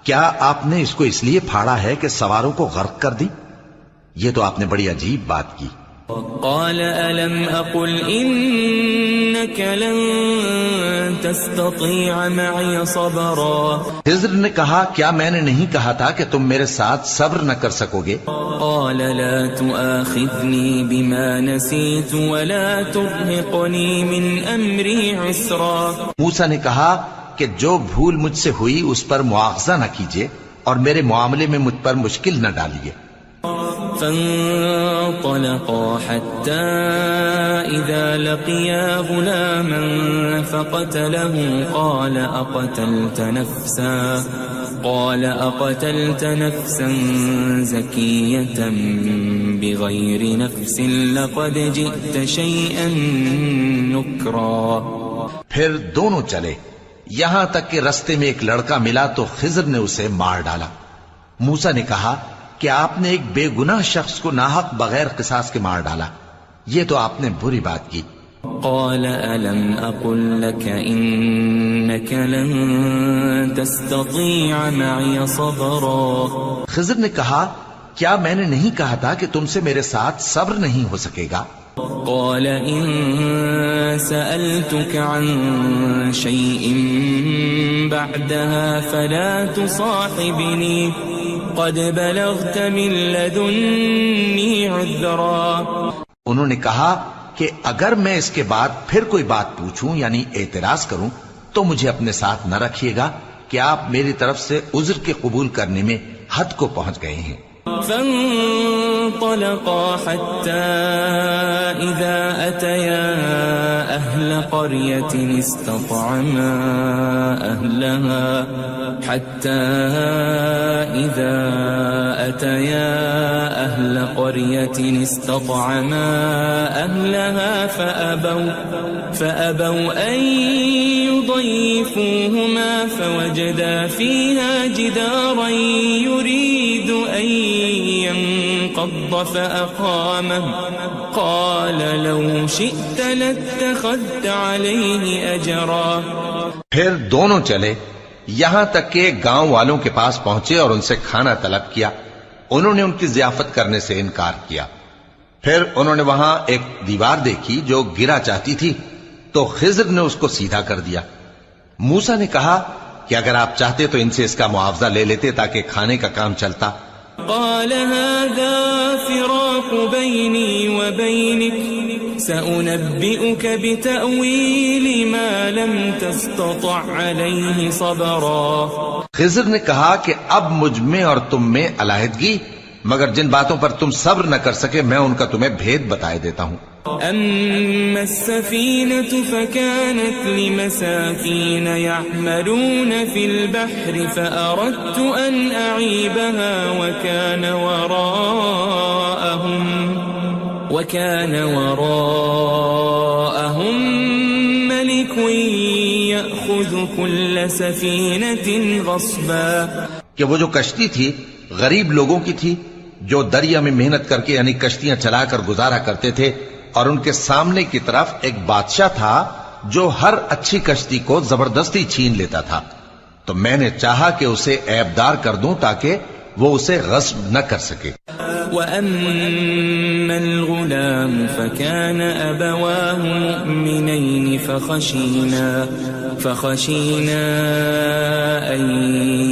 کیا آپ نے اس کو اس لیے پھاڑا ہے کہ سواروں کو غرق کر دی؟ یہ تو آپ نے بڑی عجیب بات کی۔ قال ألم أقل إنك لن تستطيع معي صبرا۔ خضر نے کہا کیا میں نے نہیں کہا تھا کہ تم میرے ساتھ صبر نہ کر سکو گے؟ قال لا تؤاخذني بما نسيت ولا ترهقني من أمري عسرا۔ موسیٰ نے کہا کہ جو بھول مجھ سے ہوئی اس پر مواخذہ نہ کیجیے اور میرے معاملے میں مجھ پر مشکل نہ ڈالیے۔ فانطلقا حتى إذا لقيا غلاما فقتله قال أقتلت نفسا زكية بغير نفس لقد جئت شيئا نكرا۔ پھر دونوں چلے یہاں تک کہ رستے میں ایک لڑکا ملا تو خضر نے اسے مار ڈالا۔ موسیٰ نے کہا کہ آپ نے ایک بے گناہ شخص کو ناحق بغیر قصاص کے مار ڈالا، یہ تو آپ نے بری بات کی۔ قال ألم أقل لك إنك لن تستطيع معي صبرا۔ خضر نے کہا کیا میں نے نہیں کہا تھا کہ تم سے میرے ساتھ صبر نہیں ہو سکے گا؟ قال إن سألتك عن شيء بعدها فلا تصاحبني قد بلغت من لدني عذرا۔ انہوں نے کہا کہ اگر میں اس کے بعد پھر کوئی بات پوچھوں یعنی اعتراض کروں تو مجھے اپنے ساتھ نہ رکھیے گا کہ آپ میری طرف سے عذر کے قبول کرنے میں حد کو پہنچ گئے ہیں۔ فانطلقا حتى إذا أتيا أهل قرية استطعما أهلها فأبوا أن يضيفوهما فوجدا فيها جدارا يريد أن ينقض فأقامه قال لو شئت لاتخذت عليه أجرا۔ پھر دونوں چلے یہاں تک کہ گاؤں والوں کے پاس پہنچے اور ان سے کھانا طلب کیا۔ انہوں نے ان کی ضیافت کرنے سے انکار کیا۔ پھر انہوں نے وہاں ایک دیوار دیکھی جو گرا چاہتی تھی تو خضر نے اس کو سیدھا کر دیا۔ موسیٰ نے کہا کہ اگر آپ چاہتے تو ان سے اس کا معاوضہ لے لیتے تاکہ کھانے کا کام چلتا۔ قال هذا فراق بيني وبينك سأنبئك بتأويل ما لم تستطع عليه صبرا۔ خضر نے کہا کہ اب مجھ میں اور تم میں علیحدگی، مگر جن باتوں پر تم صبر نہ کر سکے میں ان کا تمہیں بھید بتائے دیتا ہوں۔ أما السفينة فكانت لمساكين يعملون في البحر فأردت أن أعيبها وكان وراءهم ملك يأخذ كل سفينة غصبا، کہ وہ جو کشتی تھی غریب لوگوں کی تھی جو دریا میں محنت کر کے یعنی کشتیاں چلا کر گزارا کرتے تھے، اور ان کے سامنے کی طرف ایک بادشاہ تھا جو ہر اچھی کشتی کو زبردستی چھین لیتا تھا، تو میں نے چاہا کہ اسے عیبدار کر دوں تاکہ وہ اسے غصب نہ کر سکے۔ وَأَمَّا الْغُلَامُ فَكَانَ أَبَوَاهُ مُؤْمِنَيْنِ فَخَشِينَا أَن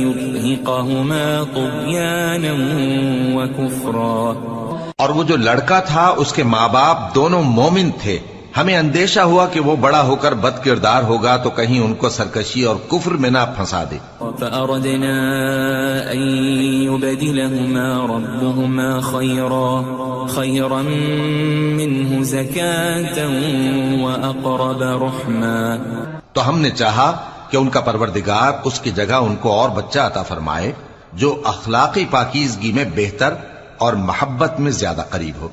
يُرْهِقَهُمَا طُغْيَانًا وَكُفْرًا۔ اور وہ جو لڑکا تھا اس کے ماں باپ دونوں مومن تھے، ہمیں اندیشہ ہوا کہ وہ بڑا ہو کر بد کردار ہوگا تو کہیں ان کو سرکشی اور کفر میں نہ پھنسا دے۔ فَأَرَدْنَا أَن يُبْدِلَهُمَا رَبُّهُمَا خَيْرًا مِّنْهُ زَكَاةً وَأَقْرَبَ رُحْمًا۔ تو ہم نے چاہا کہ ان کا پروردگار اس کی جگہ ان کو اور بچہ عطا فرمائے جو اخلاقی پاکیزگی میں بہتر اور محبت میں زیادہ قریب ہو۔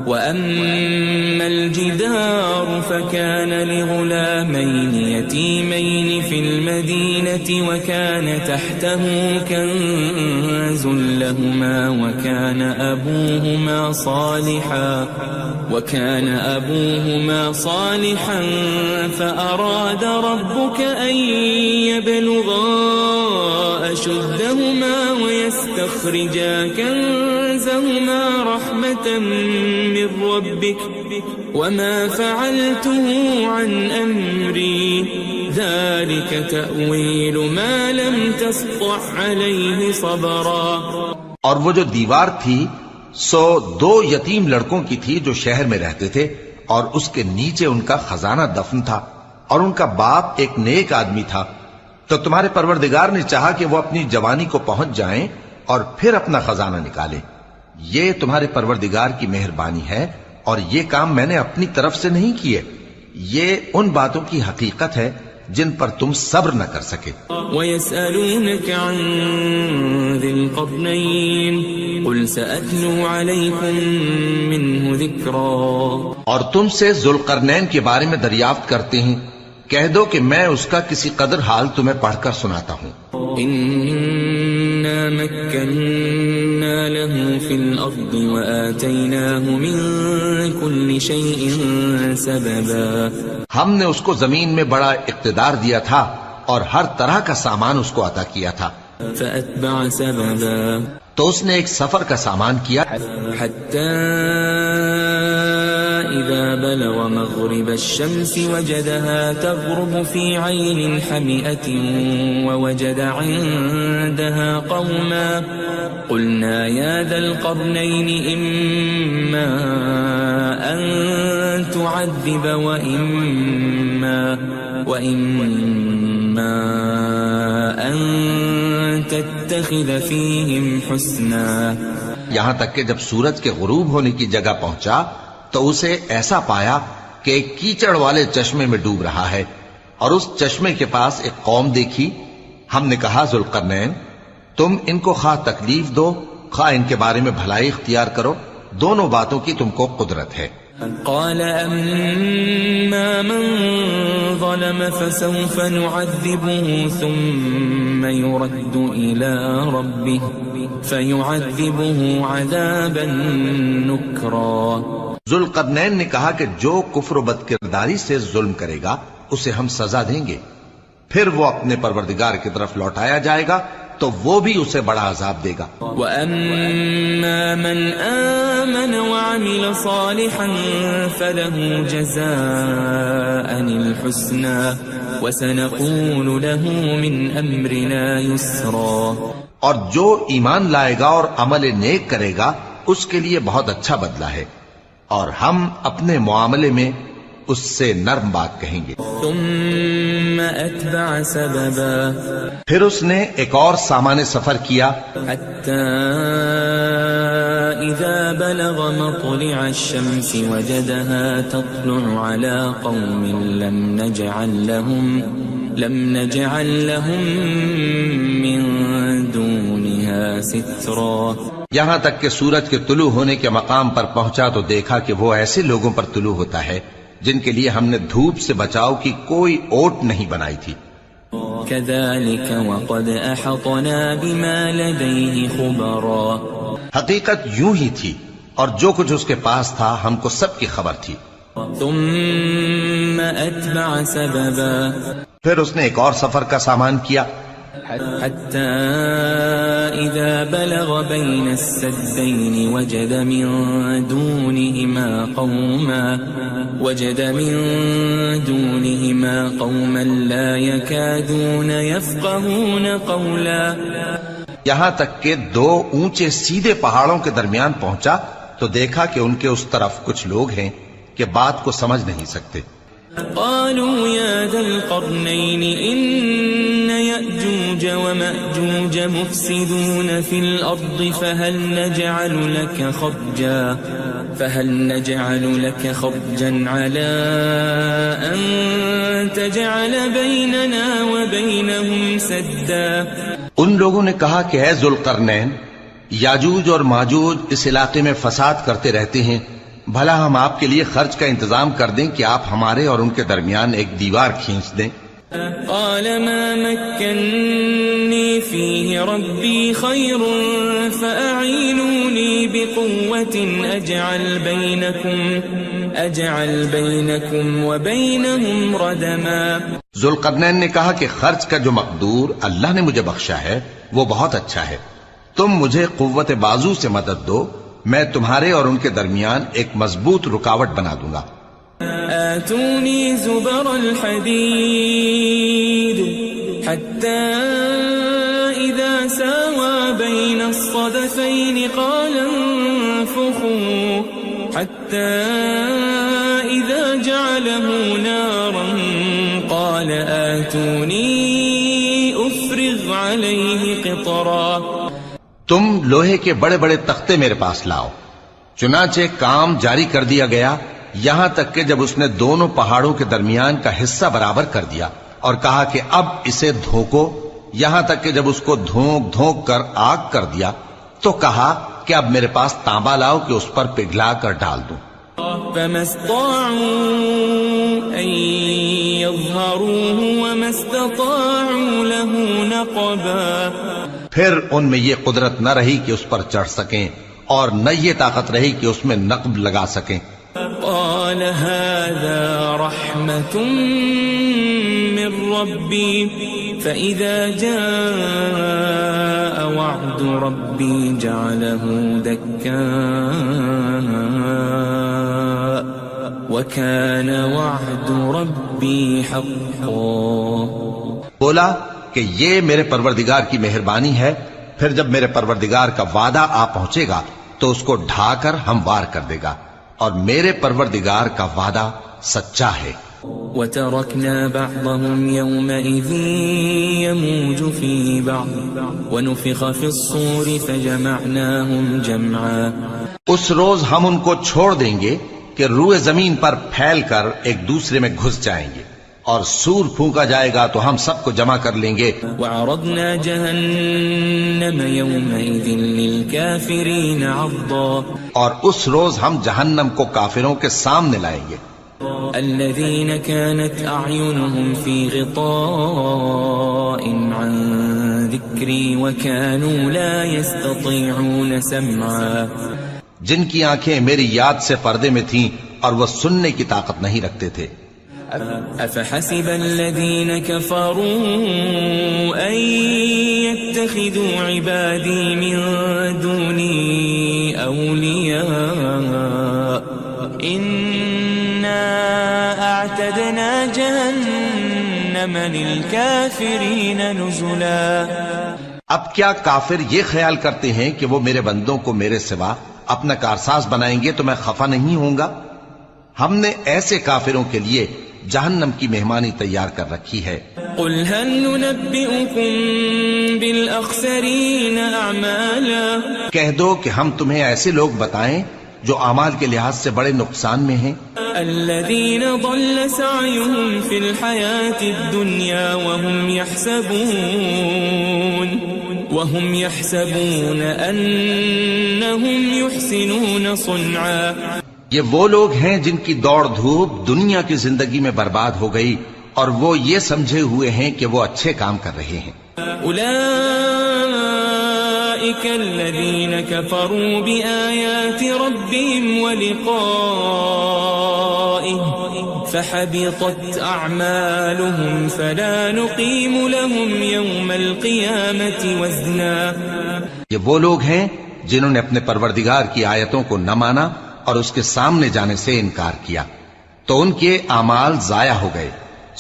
وَأَمَّا الْجِدَارُ فَكَانَ لِغُلَامَيْنِ يَتِيمَيْنِ فِي الْمَدِينَةِ وَكَانَ تَحْتَهُ كَنزٌ لَهُمَا وَكَانَ أَبُوهُمَا صَالِحًا فَأَرَادَ رَبُّكَ أَن يَبْلُغَا أَشُدَّهُمَا وَيَسْتَخْرِجَا كَنزَهُمَا رَحْمَةً من ربك وما فعلته عن أمري ذلك تأويل ما لم تسطع عليه صبرا۔ اور وہ جو دیوار تھی سو 2 یتیم لڑکوں کی تھی جو شہر میں رہتے تھے، اور اس کے نیچے ان کا خزانہ دفن تھا، اور ان کا باپ ایک نیک آدمی تھا، تو تمہارے پروردگار نے چاہا کہ وہ اپنی جوانی کو پہنچ جائیں اور پھر اپنا خزانہ نکالیں۔ یہ تمہارے پروردگار کی مہربانی ہے، اور یہ کام میں نے اپنی طرف سے نہیں کیے، یہ ان باتوں کی حقیقت ہے جن پر تم صبر نہ کر سکے۔ وَيَسْأَلُونَكَ عَنْ ذِي الْقَرْنَيْنِ قُلْ سَأَتْلُو عَلَيْكُمْ مِنْهُ ذِكْرًا۔ اور تم سے ذوالقرنین کے بارے میں دریافت کرتے ہیں، کہہ دو کہ میں اس کا کسی قدر حال تمہیں پڑھ کر سناتا ہوں۔ إِنَّا مَكَّنَّا لَهُ فِي الْأَرْضِ وَآتَيْنَاهُ مِن كُلِّ شَيْءٍ سَبَبًا۔ ہم نے اس کو زمین میں بڑا اقتدار دیا تھا اور ہر طرح کا سامان اس کو عطا کیا تھا۔ فَأَتْبَعَ سَبَبًا، تو اس نے ایک سفر کا سامان کیا، حَتَّى إِذَا بَلَغَ مَغْرِبَ الشَّمْسِ وَجَدَهَا تَغْرُبُ فِي عَيْنٍ حَمِئَةٍ وَوَجَدَ عِندَهَا قَوْمًا قُلْنَا يَا ذَا الْقَرْنَيْنِ إِمَّا أَن تُعَذِّبَ وَإِمَّا أَن تَتَّخِذَ فِيهِمْ حُسْنًا۔ یہاں تک کہ جب سورج کے غروب ہونے کی جگہ پہنچا تو اسے ایسا پایا کہ ایک کیچڑ والے چشمے میں ڈوب رہا ہے، اور اس چشمے کے پاس ایک قوم دیکھی۔ ہم نے کہا ذوالقرنین، تم ان کو خواہ تکلیف دو خواہ ان کے بارے میں بھلائی اختیار کرو، دونوں باتوں کی تم کو قدرت ہے۔ قال أما من ظلم فسوف نعذبه ثم يرد إلى ربه فيعذبه عذابا نكرا۔ ذوالقرنین نے کہا کہ جو کفر و بد کرداری سے ظلم کرے گا اسے ہم سزا دیں گے، پھر وہ اپنے پروردگار کی طرف لوٹایا جائے گا تو وہ بھی اسے بڑا عذاب دے گا۔ وَأَمَّا مَنْ آمَنَ وَعَمِلَ صَالِحًا فَلَهُ جَزَاءً الْحُسْنَى وَسَنَقُولُ لَهُ مِنْ أَمْرِنَا يُسْرًا۔ اور جو ایمان لائے گا اور عمل نیک کرے گا اس کے لیے بہت اچھا بدلہ ہے، اور ہم اپنے معاملے میں اس سے نرم بات کہیں گے۔ ثم اتبع سببا، پھر اس نے ایک اور سامان سفر کیا، حتى اذا بلغ مطلع الشمس وجدها تطلع على قوم لم نجعل لهم من دونها سترا۔ یہاں تک کہ سورج کے طلوع ہونے کے مقام پر پہنچا تو دیکھا کہ وہ ایسے لوگوں پر طلوع ہوتا ہے جن کے لیے ہم نے دھوپ سے بچاؤ کی کوئی اوٹ نہیں بنائی تھی۔ كذلك وقد احطنا بما لديه خبرا، حقیقت یوں ہی تھی اور جو کچھ اس کے پاس تھا ہم کو سب کی خبر تھی۔ ثم اتبع سببا، پھر اس نے ایک اور سفر کا سامان کیا، حتى إذا بلغ بين السدين وجد من دونهما قوما لا يكادون يفقهون قولا۔ یہاں تک کہ دو اونچے سیدھے پہاڑوں کے درمیان پہنچا تو دیکھا کہ ان کے اس طرف کچھ لوگ ہیں کہ بات کو سمجھ نہیں سکتے۔ قالوا يا ذا القرنين إن يأجوج ومأجوج مفسدون في الأرض فهل نجعل لك خرجا على أن تجعل بيننا وبينهم سدا۔ ان لوگوں نے کہا کہ اے ذوالقرنین، یاجوج اور ماجوج اس علاقے میں فساد کرتے رہتے ہیں، بھلا ہم آپ کے لیے خرچ کا انتظام کر دیں کہ آپ ہمارے اور ان کے درمیان ایک دیوار کھینچ دیں۔ قال ما مكنني فيه ربي خير فأعينوني بقوة أجعل بينكم وبينهم ردما۔ ذوالقرنین نے کہا کہ خرچ کا جو مقدور اللہ نے مجھے بخشا ہے وہ بہت اچھا ہے، تم مجھے قوت بازو سے مدد دو، میں تمہارے اور ان کے درمیان ایک مضبوط رکاوٹ بنا دوں گا۔ آتونی زبر الحدید حتى اذا ساوى بين الصدفين قال انفخوا حتى اذا جعله نارا قال آتونی افرغ عليه قطرا۔ تم لوہے کے بڑے بڑے تختے میرے پاس لاؤ۔ چنانچہ کام جاری کر دیا گیا یہاں تک کہ جب اس نے دونوں پہاڑوں کے درمیان کا حصہ برابر کر دیا اور کہا کہ اب اسے دھوکو، یہاں تک کہ جب اس کو دھونک دھونک کر آگ کر دیا تو کہا کہ اب میرے پاس تانبا لاؤ کہ اس پر پگھلا کر ڈال دوں۔ فما استطاعوا ان يظهروه وما استطاعوا له نقبا، پھر ان میں یہ قدرت نہ رہی کہ اس پر چڑھ سکیں اور نہ یہ طاقت رہی کہ اس میں نقب لگا سکیں۔ قال هذا رحمة من ربي فإذا جاء وعد ربي جعله دكاء وكان وعد ربي حقا۔ بولا کہ یہ میرے پروردگار کی مہربانی ہے، پھر جب میرے پروردگار کا وعدہ آ پہنچے گا تو اس کو ڈھا کر ہموار کر دے گا، اور میرے پروردگار کا وعدہ سچا ہے۔ وَتَرَكْنَا بَعْضَهُمْ يَوْمَئِذٍ يَمُوجُ فِي بَعْضٍ وَنُفِخَ فِي الصُّورِ فَجَمَعْنَاهُمْ جَمْعًا۔ اس روز ہم ان کو چھوڑ دیں گے کہ روئے زمین پر پھیل کر ایک دوسرے میں گھس جائیں گے، اور سور پھونکا جائے گا تو ہم سب کو جمع کر لیں گے۔ وَعَرَضْنَا جَهَنَّمَ يَوْمَئِذٍ لِلْكَافِرِينَ عَرْضًا، اور اس روز ہم جہنم کو کافروں کے سامنے لائیں گے۔ الَّذِينَ كَانَتْ أَعْيُنُهُمْ فِي غِطَاءٍ عَنْ ذِكْرِي وَكَانُوا لَا يَسْتَطِيعُونَ سَمْعًا، جن کی آنکھیں میری یاد سے پردے میں تھیں اور وہ سننے کی طاقت نہیں رکھتے تھے۔ أَفَحَسِبَ الَّذِينَ كَفَرُوا أَن تتخذوا عبادي من دوني أولياء إنا أعتدنا جهنم للكافرين نزلا. اب کیا کافر یہ خیال کرتے ہیں کہ وہ میرے بندوں کو میرے سوا اپنا کارساز بنائیں گے تو میں خفا نہیں ہوں گا؟ ہم نے ایسے کافروں کے لیے جہنم کی مہمانی تیار کر رکھی ہے. قل هل ننبئكم بالأخسرين أعمالا. کہہ دو کہ ہم تمہیں ایسے لوگ بتائیں جو اعمال کے لحاظ سے بڑے نقصان میں ہیں. الذين ضل سعيهم في الحياة الدنيا وهم يحسبون أنهم يحسنون صنعا. یہ وہ لوگ ہیں جن کی دوڑ دھوپ دنیا کی زندگی میں برباد ہو گئی اور وہ یہ سمجھے ہوئے ہیں کہ وہ اچھے کام کر رہے ہیں. أولئك الذين كفروا بآيات ربهم ولقائه فحبطت أعمالهم فلا نقيم لهم يوم القيامة وزنا. یہ وہ لوگ ہیں جنہوں نے اپنے پروردگار کی آیتوں کو نہ مانا اور اس کے سامنے جانے سے انکار کیا تو ان کے اعمال ضائع ہو گئے،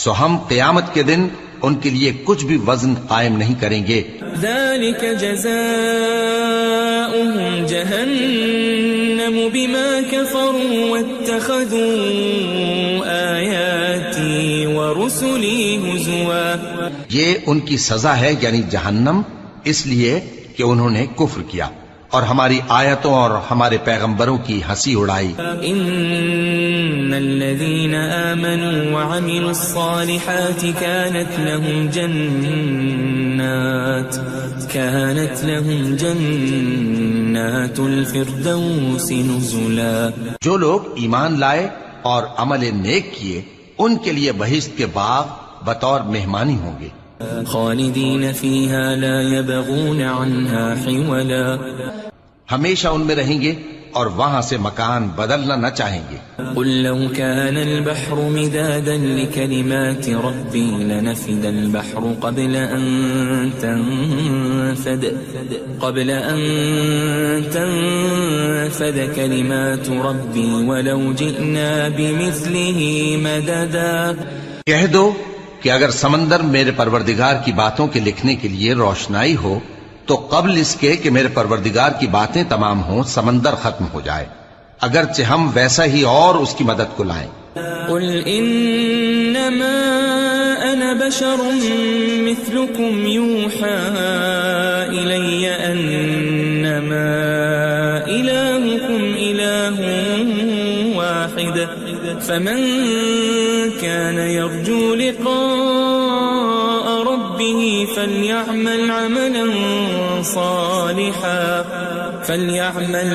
سو ہم قیامت کے دن ان کے لیے کچھ بھی وزن قائم نہیں کریں گے. ذلك جزاؤهم جهنم بما كفروا واتخذوا آياتي ورسلي هزوا. یہ ان کی سزا ہے یعنی جہنم، اس لیے کہ انہوں نے کفر کیا اور ہماری آیتوں اور ہمارے پیغمبروں کی ہنسی اڑائی. ان الذين آمنوا وعملوا الصالحات كانت لهم جنات الفردوس نزلا. جو لوگ ایمان لائے اور عمل نیک کیے ان کے لیے بہشت کے باغ بطور مہمانی ہوں گے. خالدین فیہا لا یبغون عنہا حولا. ہمیشہ ان میں رہیں گے اور وہاں سے مکان بدلنا نہ چاہیں گے. قل لو كان البحر مدادا لكلمات ربي لنفد البحر قبل أن تنفد كلمات ربي ولو جئنا بمثله مددا. کہہ دو کہ اگر سمندر میرے پروردگار کی باتوں کے لکھنے کے لیے روشنائی ہو تو قبل اس کے کہ میرے پروردگار کی باتیں تمام ہوں سمندر ختم ہو جائے، اگرچہ ہم ویسا ہی اور اس کی مدد کو لائیں. قل انما انا بشر مثلكم يوحى الي انما الهكم اله واحد فمن كان يرجو لقاء ربه فليعمل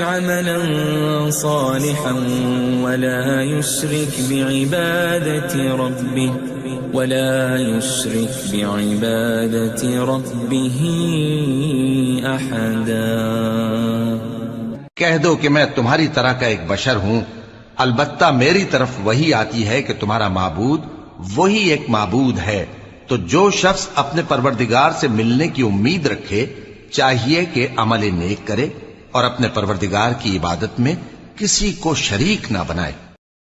عملا صالحا ولا يشرك بعبادة ربه أحدا. کہہ دو کہ میں تمہاری طرح کا ایک بشر ہوں، البتہ میری طرف وہی آتی ہے کہ تمہارا معبود وہی ایک معبود ہے. تو جو شخص اپنے پروردگار سے ملنے کی امید رکھے چاہیے کہ عمل نیک کرے اور اپنے پروردگار کی عبادت میں کسی کو شریک نہ بنائے.